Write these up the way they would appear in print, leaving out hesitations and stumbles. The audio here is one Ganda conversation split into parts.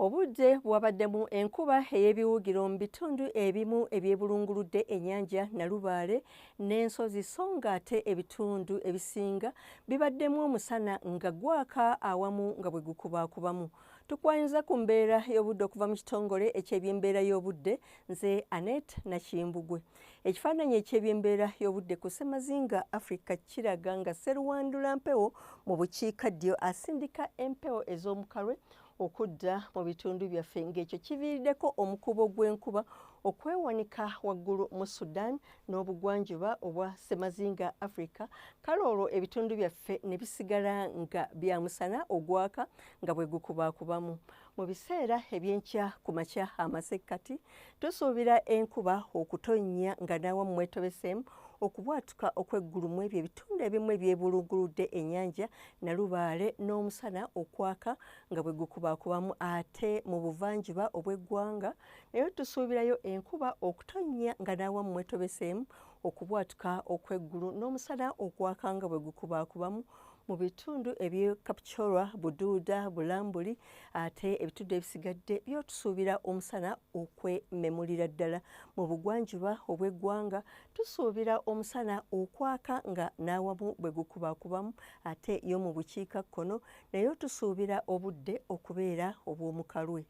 Obudde bwabaddemu enkuba ey'ebiwugiro mu bitundu ebimu ebyebulunguludde ennyanja Nalubaale n'ensozi so ng'ate ebitundu ebisinga bibaddemu omusana nga gwaka awamu nga bwe gukubaakubamu. Tukwanyiza ku mbeera y'obudde okuva mu kitongole eky'ebyembeera y'obudde, nze Annette Nakimbugwe. Ekifaananyi eky'ebyembeera y'obudde ku ssemazinga Africa kiraga nga sseruwandula mpewo mu bukiikaddyo asindika empewo ez'omukalwe okudda mu bitundu byaffe ng'ekyo kiviiriddeko omukubo gw'enkuba okwewanika waggulu mu Sudan n'obugwanjuba obwa ssemazinga Africa. Kale olwo ebitundu byaffe ne bisigala nga bya musana ogwaka nga bwe gukubaakubamu. Mu biseera eby'enkya ku makya amasekkati tusuubira enkuba okutonnya nga n'awamu mwetobeseemu okubwatuka okw'eggulu mu ebyo ebitundu ebimu ebyebulunguludde ennyanja Nalubaale n'omusana okwaka nga bwe gukubaakubamu. Ate mu buvanjuba obw'eggwanga nayo tusuubirayo enkuba okutonnya nga n'awamu mwetobeseemu okubwatuka okw'eggulu n'omusana okwaka nga bwe gukubaakubamu mu bitundu eby'e Kapchorwa, Buduuda, Bulambuli, ate ebitundu ebisigadde byo tusuubira omusana okwememulira ddala. Mu bugwanjuba obw'eggwanga tusuubira omusana okwaka nga n'awamu bwe gukubaakubamu, ate yo mu bukiikakkono nayo tusuubira obudde okubeera obw'omukalwe.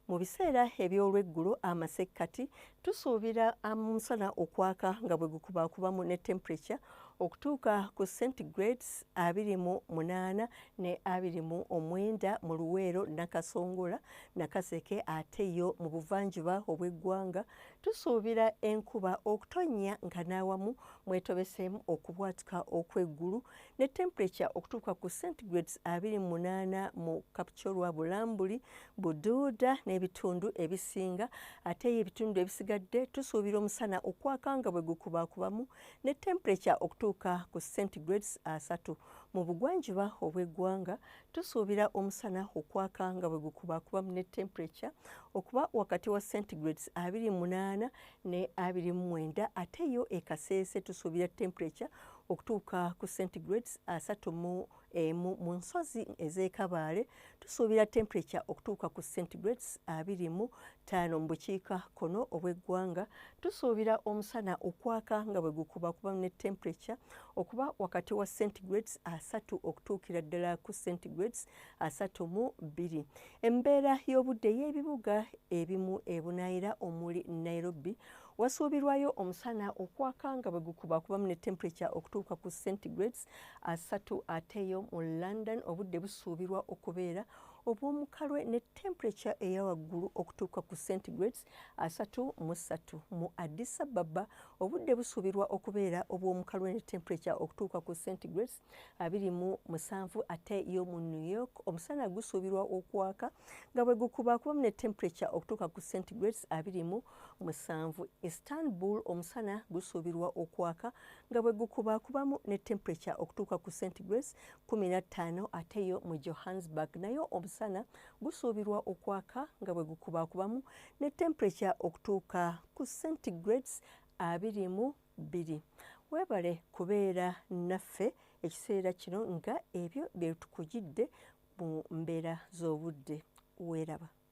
Mu biseera eby'olweggulo amasekkati tusuubira omusana okwaka nga bwe gukubaakubamu ne temperature okutuuka ku centigrades 28 ne 29 mu Luweero, Nakasongola, Nakaseke. Ate yo mu buvanjuba obw'eggwanga tusuubira enkuba okutonnya nga n'awamu mwetobeseemu okubwatuka okw'eggulu ne temperature okutuuka ku centigrades 28 mu Kapchorwa, Bulambuli, Buduuda n'ebitundu ebisinga. Ate ebitundu ebisigadde tusuubira omusana okwaka nga bwe gukubaakubamu ne temperature okutuuka ku centigrades 3. Mu bugwanjuba obw'eggwanga tusuubira omusana okwaka nga bwe gukubaakubamu ne temperature okuba wakati wa centigrades 28 ne 29. Ate yo ekaseese tusuubira temperature okutuuka ku centigrades 31. Mu nsozi ez'e Kabaale tusuubira temperature okutuuka ku centigrades 25. Mu bukiikakkono obw'eggwanga tusuubira omusana okwaka nga bwe gukubaakubamu ne temperature okuba wakati wa centigrades 3 okutuukira ddala ku centigrades 32. Embeera y'obudde y'ebibuga ebimu ebunaayira omuli Nairobi wasuubirwayo omusana okwaka nga bwe gukubaakubamu ne temperature okutuuka ku centigrades 3. Ate yo mu London obudde busuubirwa okubeera obw'omukalwe ne temperature eya waggulu okutuuka ku centigrades 33. Mu Addis Ababa obudde busuubirwa okubeera obw'omukalwe ne temperature okutuuka ku centigrades 27. Ate yo mu New York omusana gusuubirwa okwaka nga bwe gukubaakubamu ne temperature okutuuka ku centigrades 27. Istanbul omusana gusuubirwa okwaka nga bwe gukubaakubamu ne temperature okutuuka ku centigrades 15. Ate yo mu Johannesburg nayo omusana gusuubirwa okwaka nga bwe gukubaakubamu ne temperature okutuuka ku centigrades 22. Weebale kubeera naffe ekiseera kino nga ebyo bye tukugidde mu mbeera z'obudde. Weeraba.